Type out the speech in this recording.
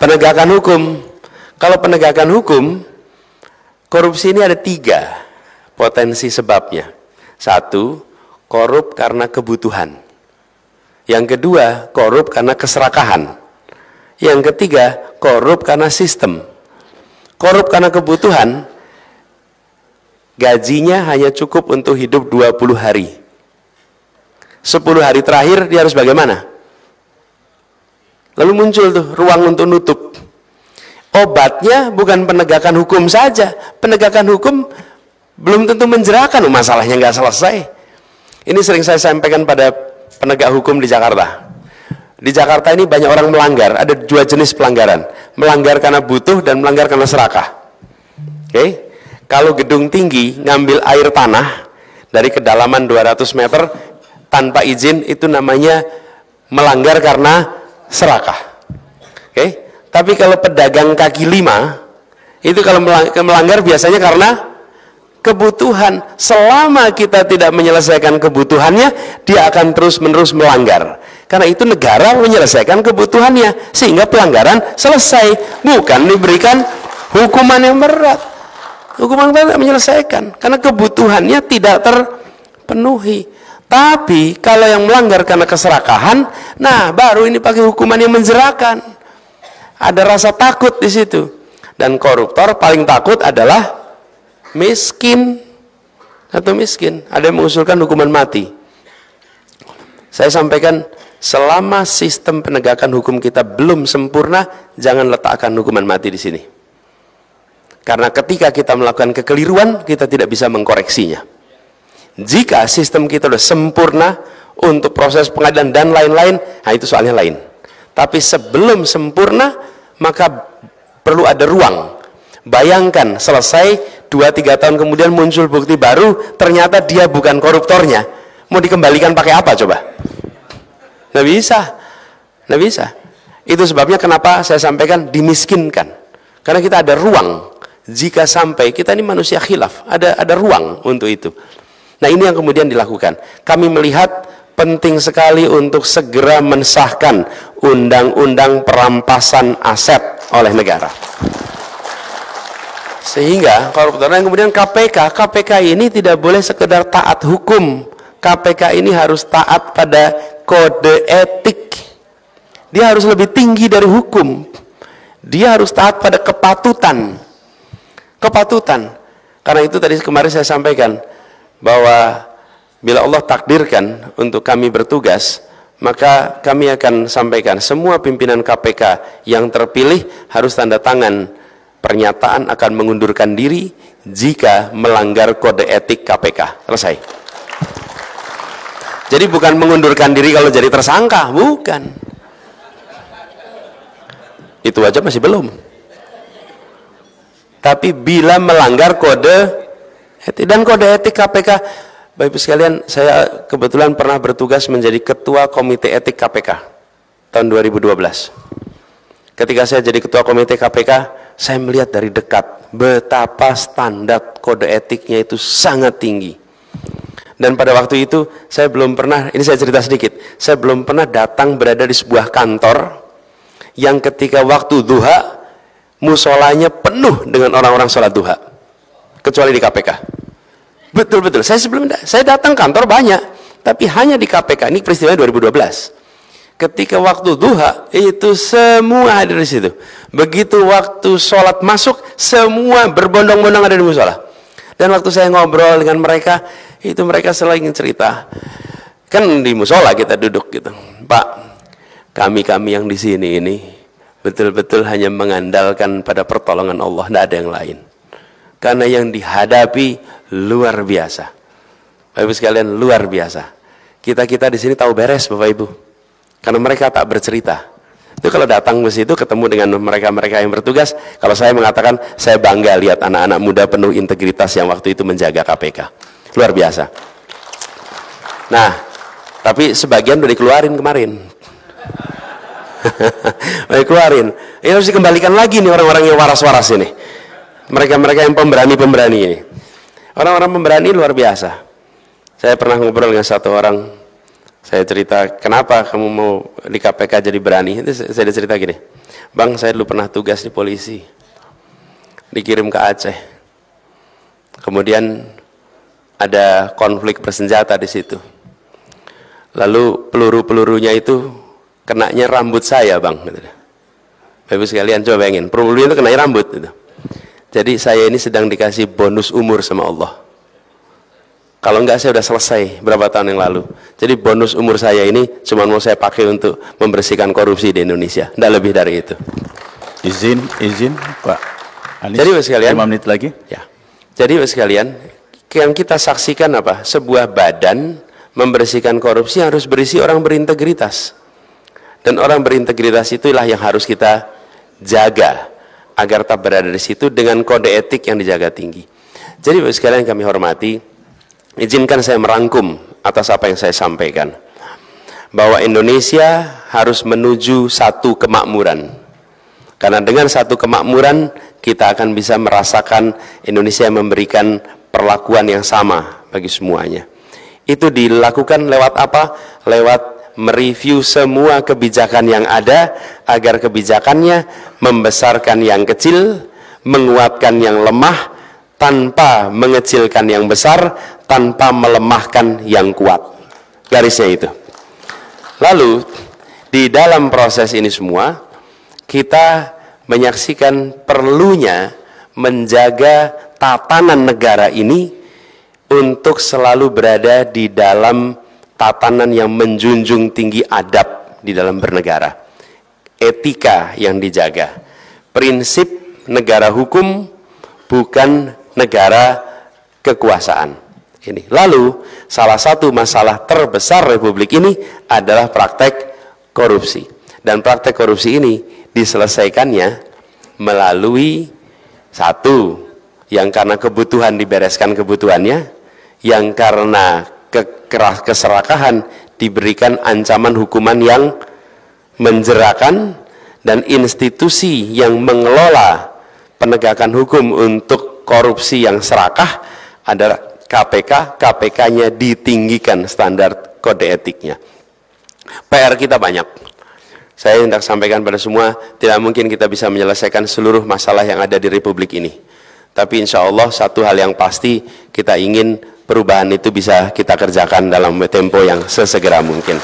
Penegakan hukum. Kalau penegakan hukum, korupsi ini ada 3 potensi sebabnya. 1, korup karena kebutuhan. Yang kedua, korup karena keserakahan. Yang ketiga, korup karena sistem. Korup karena kebutuhan, gajinya hanya cukup untuk hidup 20 hari. 10 hari terakhir dia harus bagaimana? Lalu muncul tuh ruang untuk nutup. Obatnya bukan penegakan hukum saja. Penegakan hukum belum tentu menjerahkan, masalahnya nggak selesai. Ini sering saya sampaikan pada penegak hukum di Jakarta. Di Jakarta ini banyak orang melanggar. Ada 2 jenis pelanggaran. Melanggar karena butuh dan melanggar karena serakah. Oke? Kalau gedung tinggi ngambil air tanah dari kedalaman 200 meter tanpa izin, itu namanya melanggar karena serakah. Oke? Tapi kalau pedagang kaki 5, itu kalau melanggar biasanya karena kebutuhan. Selama kita tidak menyelesaikan kebutuhannya, dia akan terus-menerus melanggar. Karena itu negara menyelesaikan kebutuhannya, sehingga pelanggaran selesai, bukan diberikan hukuman yang berat. Hukuman berat tidak menyelesaikan, karena kebutuhannya tidak terpenuhi. Tapi kalau yang melanggar karena keserakahan, nah baru ini pakai hukuman yang menjerahkan. Ada rasa takut di situ. Dan koruptor paling takut adalah miskin atau miskin. Ada yang mengusulkan hukuman mati. Saya sampaikan, selama sistem penegakan hukum kita belum sempurna, jangan letakkan hukuman mati di sini. Karena ketika kita melakukan kekeliruan, kita tidak bisa mengkoreksinya. Jika sistem kita sudah sempurna untuk proses pengadilan dan lain-lain, nah itu soalnya lain. Tapi sebelum sempurna, maka perlu ada ruang. Bayangkan selesai 2-3 tahun kemudian muncul bukti baru, ternyata dia bukan koruptornya. Mau dikembalikan pakai apa coba? Nggak bisa. Nggak bisa. Itu sebabnya kenapa saya sampaikan dimiskinkan. Karena kita ada ruang. Jika sampai, kita ini manusia khilaf, ada ruang untuk itu. Nah ini yang kemudian dilakukan. Kami melihat penting sekali untuk segera mensahkan undang-undang perampasan aset oleh negara. Sehingga koruptor yang kemudian KPK ini tidak boleh sekedar taat hukum. KPK ini harus taat pada kode etik. Dia harus lebih tinggi dari hukum. Dia harus taat pada kepatutan. Karena itu tadi kemarin saya sampaikan bahwa bila Allah takdirkan untuk kami bertugas, maka kami akan sampaikan semua pimpinan KPK yang terpilih harus tanda tangan pernyataan akan mengundurkan diri jika melanggar kode etik KPK. Selesai. Jadi bukan mengundurkan diri kalau jadi tersangka, bukan. Itu aja masih belum. Tapi bila melanggar kode etik, dan kode etik KPK, Bapak Ibu sekalian, saya kebetulan pernah bertugas menjadi ketua komite etik KPK tahun 2012. Ketika saya jadi ketua komite KPK, saya melihat dari dekat betapa standar kode etiknya itu sangat tinggi. Dan pada waktu itu saya belum pernah, ini saya cerita sedikit, saya belum pernah datang berada di sebuah kantor yang ketika waktu duha musolanya penuh dengan orang-orang sholat duha, kecuali di KPK. Betul-betul, saya datang kantor banyak, tapi hanya di KPK. Ini peristiwa 2012. Ketika waktu duha itu semua hadir di situ. Begitu waktu sholat masuk, semua berbondong-bondong ada di musola. Dan waktu saya ngobrol dengan mereka, itu mereka selalu ingin cerita. Kan di musola kita duduk gitu, Pak, kami yang di sini ini betul-betul hanya mengandalkan pada pertolongan Allah, tidak ada yang lain. Karena yang dihadapi luar biasa. Bapak Ibu sekalian, luar biasa. Kita di sini tahu beres, Bapak Ibu. Karena mereka tak bercerita. Itu kalau datang ke situ ketemu dengan mereka yang bertugas, kalau saya mengatakan saya bangga lihat anak-anak muda penuh integritas yang waktu itu menjaga KPK. Luar biasa. Nah, tapi sebagian udah dikeluarin kemarin. Keluarin. Ini harus dikembalikan lagi nih orang-orang yang waras-waras ini. Mereka yang pemberani ini. Orang-orang pemberani luar biasa. Saya pernah ngobrol dengan satu orang. Saya cerita, kenapa kamu mau di KPK jadi berani? Itu saya cerita gini. Bang, saya dulu pernah tugas di polisi, dikirim ke Aceh. Kemudian ada konflik bersenjata di situ. Lalu peluru-pelurunya itu kenanya rambut saya, Bang. Bapak sekalian coba bayangin, peluru itu kenanya rambut. Gitu. Jadi saya ini sedang dikasih bonus umur sama Allah. Kalau enggak saya udah selesai berapa tahun yang lalu. Jadi bonus umur saya ini cuma mau saya pakai untuk membersihkan korupsi di Indonesia. Tidak lebih dari itu. Izin Pak Anies. Jadi Bapak sekalian, 5 menit lagi. Ya. Jadi Bapak sekalian, yang kita saksikan apa? Sebuah badan membersihkan korupsi harus berisi orang berintegritas. Dan orang berintegritas itulah yang harus kita jaga agar tak berada di situ dengan kode etik yang dijaga tinggi. Jadi Bapak sekalian kami hormati, izinkan saya merangkum atas apa yang saya sampaikan, bahwa Indonesia harus menuju satu kemakmuran, karena dengan satu kemakmuran kita akan bisa merasakan Indonesia memberikan perlakuan yang sama bagi semuanya. Itu dilakukan lewat apa? Lewat mereview semua kebijakan yang ada agar kebijakannya membesarkan yang kecil, menguatkan yang lemah, tanpa mengecilkan yang besar, tanpa melemahkan yang kuat. Garisnya itu. Lalu di dalam proses ini semua kita menyaksikan perlunya menjaga tatanan negara ini untuk selalu berada di dalam tatanan yang menjunjung tinggi adab di dalam bernegara, etika yang dijaga, prinsip negara hukum bukan negara kekuasaan. Ini. Lalu salah satu masalah terbesar Republik ini adalah praktek korupsi. Dan praktek korupsi ini diselesaikannya melalui satu, yang karena kebutuhan dibereskan kebutuhannya, yang karena keserakahan diberikan ancaman hukuman yang menjerakan, dan institusi yang mengelola penegakan hukum untuk korupsi yang serakah adalah KPK. KPK-nya ditinggikan standar kode etiknya. PR kita banyak. Saya hendak sampaikan pada semua, tidak mungkin kita bisa menyelesaikan seluruh masalah yang ada di Republik ini. Tapi insya Allah satu hal yang pasti, kita ingin perubahan itu bisa kita kerjakan dalam tempo yang sesegera mungkin.